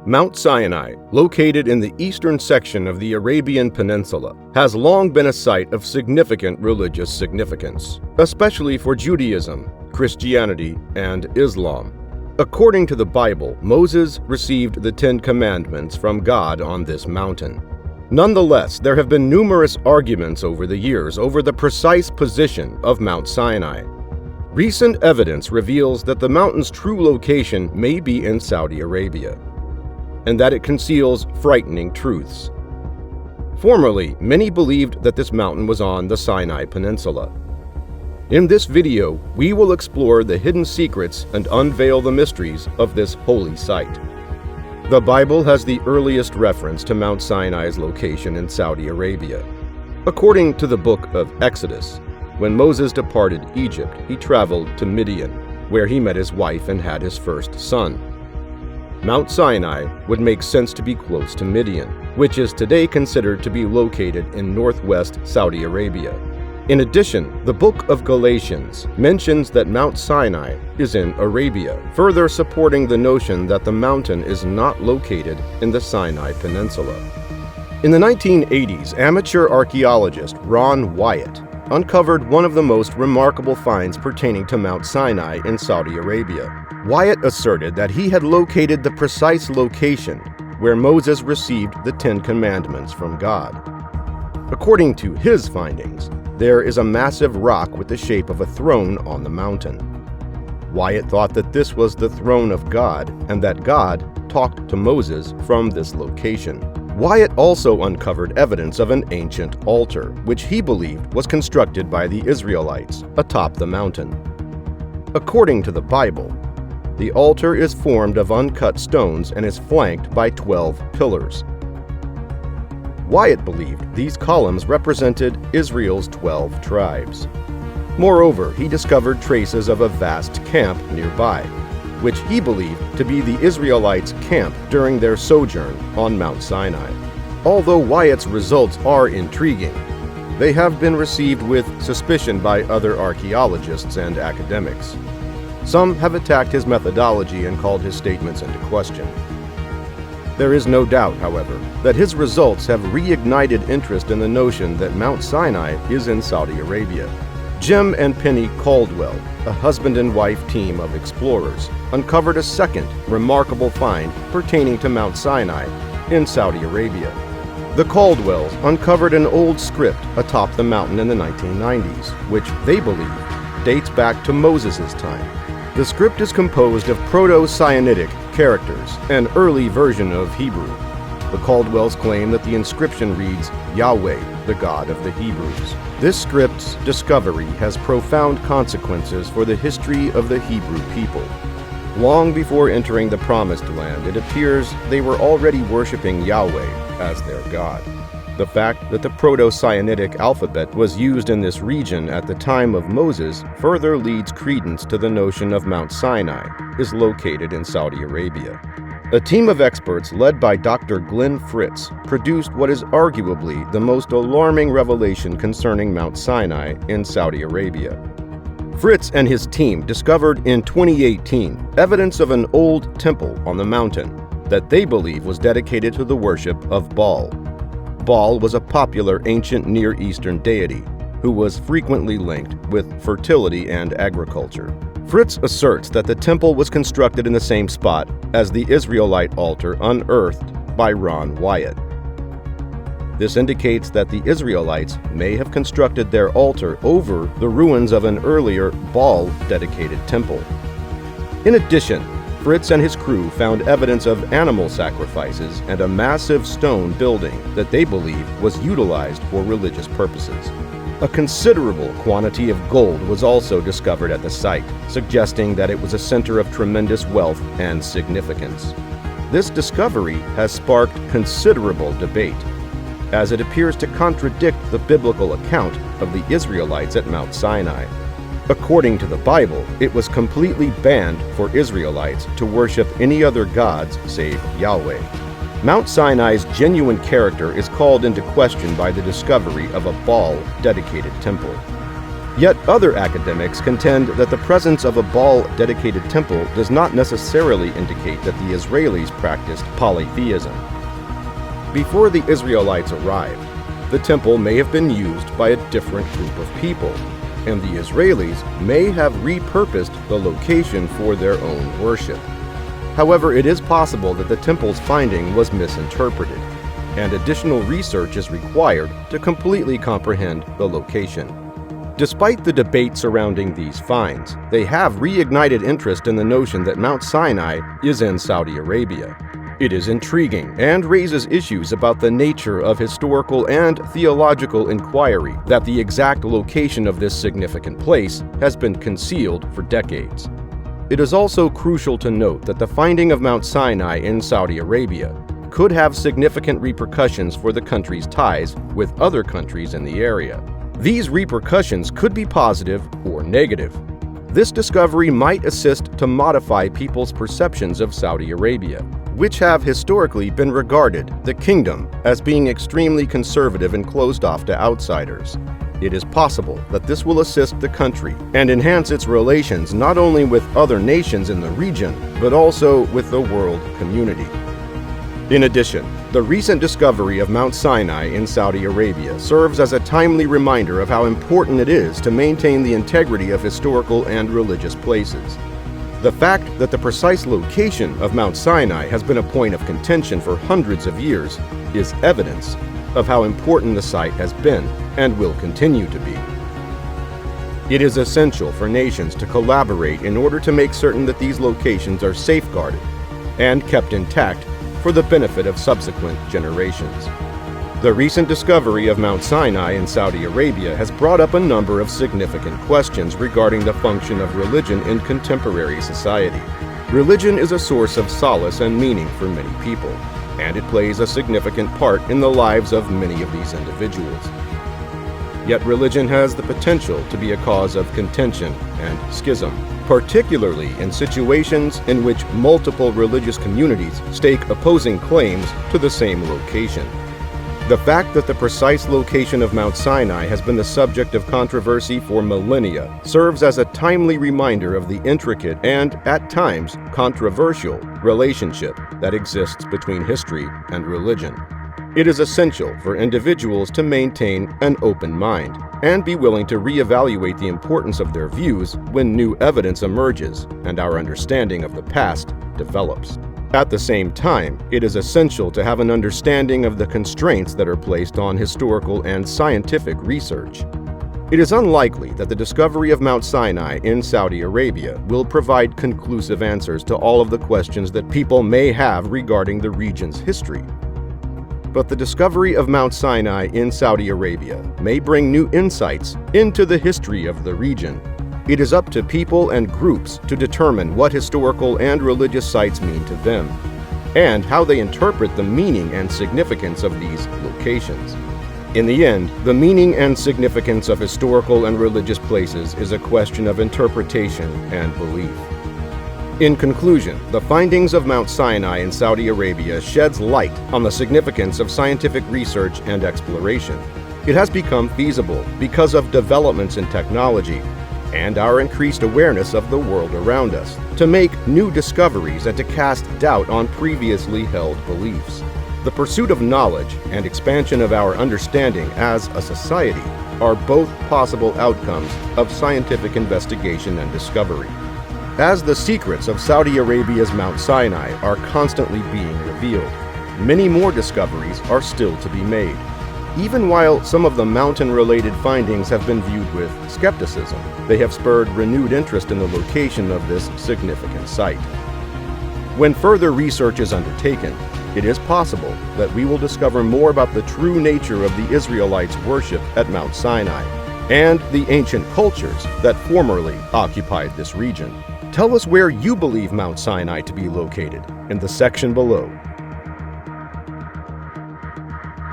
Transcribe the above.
Mount Sinai, located in the eastern section of the Arabian Peninsula, has long been a site of significant religious significance, especially for Judaism, Christianity, and Islam. According to the Bible, Moses received the Ten Commandments from God on this mountain. Nonetheless, there have been numerous arguments over the years over the precise position of Mount Sinai. Recent evidence reveals that the mountain's true location may be in Saudi Arabia, and that it conceals frightening truths. Formerly, many believed that this mountain was on the Sinai Peninsula. In this video, we will explore the hidden secrets and unveil the mysteries of this holy site. The Bible has the earliest reference to Mount Sinai's location in Saudi Arabia. According to the book of Exodus, when Moses departed Egypt, he traveled to Midian, where he met his wife and had his first son. Mount Sinai would make sense to be close to Midian, which is today considered to be located in northwest Saudi Arabia. In addition, the book of Galatians mentions that Mount Sinai is in Arabia, further supporting the notion that the mountain is not located in the Sinai Peninsula. In the 1980s, amateur archaeologist Ron Wyatt uncovered one of the most remarkable finds pertaining to Mount Sinai in Saudi Arabia. Wyatt asserted that he had located the precise location where Moses received the Ten Commandments from God. According to his findings, there is a massive rock with the shape of a throne on the mountain. Wyatt thought that this was the throne of God and that God talked to Moses from this location. Wyatt also uncovered evidence of an ancient altar, which he believed was constructed by the Israelites atop the mountain. According to the Bible, the altar is formed of uncut stones and is flanked by 12 pillars. Wyatt believed these columns represented Israel's 12 tribes. Moreover, he discovered traces of a vast camp nearby, which he believed to be the Israelites' camp during their sojourn on Mount Sinai. Although Wyatt's results are intriguing, they have been received with suspicion by other archaeologists and academics. Some have attacked his methodology and called his statements into question. There is no doubt, however, that his results have reignited interest in the notion that Mount Sinai is in Saudi Arabia. Jim and Penny Caldwell, a husband and wife team of explorers, uncovered a second remarkable find pertaining to Mount Sinai in Saudi Arabia. The Caldwells uncovered an old script atop the mountain in the 1990s, which they believe dates back to Moses' time. The script is composed of Proto-Sinaitic characters, an early version of Hebrew. The Caldwells claim that the inscription reads, Yahweh, the God of the Hebrews. This script's discovery has profound consequences for the history of the Hebrew people. Long before entering the Promised Land, it appears they were already worshiping Yahweh as their God. The fact that the Proto-Sinaitic alphabet was used in this region at the time of Moses further leads credence to the notion of Mount Sinai is located in Saudi Arabia. A team of experts led by Dr. Glenn Fritz produced what is arguably the most alarming revelation concerning Mount Sinai in Saudi Arabia. Fritz and his team discovered in 2018 evidence of an old temple on the mountain that they believe was dedicated to the worship of Baal. Baal was a popular ancient Near Eastern deity who was frequently linked with fertility and agriculture. Fritz asserts that the temple was constructed in the same spot as the Israelite altar unearthed by Ron Wyatt. This indicates that the Israelites may have constructed their altar over the ruins of an earlier Baal-dedicated temple. In addition, Fritz and his crew found evidence of animal sacrifices and a massive stone building that they believe was utilized for religious purposes. A considerable quantity of gold was also discovered at the site, suggesting that it was a center of tremendous wealth and significance. This discovery has sparked considerable debate, as it appears to contradict the biblical account of the Israelites at Mount Sinai. According to the Bible, it was completely banned for Israelites to worship any other gods save Yahweh. Mount Sinai's genuine character is called into question by the discovery of a Baal-dedicated temple. Yet other academics contend that the presence of a Baal-dedicated temple does not necessarily indicate that the Israelis practiced polytheism. Before the Israelites arrived, the temple may have been used by a different group of people, and the Israelis may have repurposed the location for their own worship. However, it is possible that the temple's finding was misinterpreted, and additional research is required to completely comprehend the location. Despite the debate surrounding these finds, they have reignited interest in the notion that Mount Sinai is in Saudi Arabia. It is intriguing and raises issues about the nature of historical and theological inquiry that the exact location of this significant place has been concealed for decades. It is also crucial to note that the finding of Mount Sinai in Saudi Arabia could have significant repercussions for the country's ties with other countries in the area. These repercussions could be positive or negative. This discovery might assist to modify people's perceptions of Saudi Arabia, which have historically been regarded, the kingdom, as being extremely conservative and closed off to outsiders. It is possible that this will assist the country and enhance its relations not only with other nations in the region, but also with the world community. In addition, the recent discovery of Mount Sinai in Saudi Arabia serves as a timely reminder of how important it is to maintain the integrity of historical and religious places. The fact that the precise location of Mount Sinai has been a point of contention for hundreds of years is evidence of how important the site has been and will continue to be. It is essential for nations to collaborate in order to make certain that these locations are safeguarded and kept intact for the benefit of subsequent generations. The recent discovery of Mount Sinai in Saudi Arabia has brought up a number of significant questions regarding the function of religion in contemporary society. Religion is a source of solace and meaning for many people, and it plays a significant part in the lives of many of these individuals. Yet religion has the potential to be a cause of contention and schism, particularly in situations in which multiple religious communities stake opposing claims to the same location. The fact that the precise location of Mount Sinai has been the subject of controversy for millennia serves as a timely reminder of the intricate and, at times, controversial relationship that exists between history and religion. It is essential for individuals to maintain an open mind and be willing to reevaluate the importance of their views when new evidence emerges and our understanding of the past develops. At the same time, it is essential to have an understanding of the constraints that are placed on historical and scientific research. It is unlikely that the discovery of Mount Sinai in Saudi Arabia will provide conclusive answers to all of the questions that people may have regarding the region's history. But the discovery of Mount Sinai in Saudi Arabia may bring new insights into the history of the region. It is up to people and groups to determine what historical and religious sites mean to them, and how they interpret the meaning and significance of these locations. In the end, the meaning and significance of historical and religious places is a question of interpretation and belief. In conclusion, the findings of Mount Sinai in Saudi Arabia sheds light on the significance of scientific research and exploration. It has become feasible because of developments in technology and our increased awareness of the world around us, to make new discoveries and to cast doubt on previously held beliefs. The pursuit of knowledge and expansion of our understanding as a society are both possible outcomes of scientific investigation and discovery. As the secrets of Saudi Arabia's Mount Sinai are constantly being revealed, many more discoveries are still to be made. Even while some of the mountain-related findings have been viewed with skepticism, they have spurred renewed interest in the location of this significant site. When further research is undertaken, it is possible that we will discover more about the true nature of the Israelites' worship at Mount Sinai and the ancient cultures that formerly occupied this region. Tell us where you believe Mount Sinai to be located in the section below.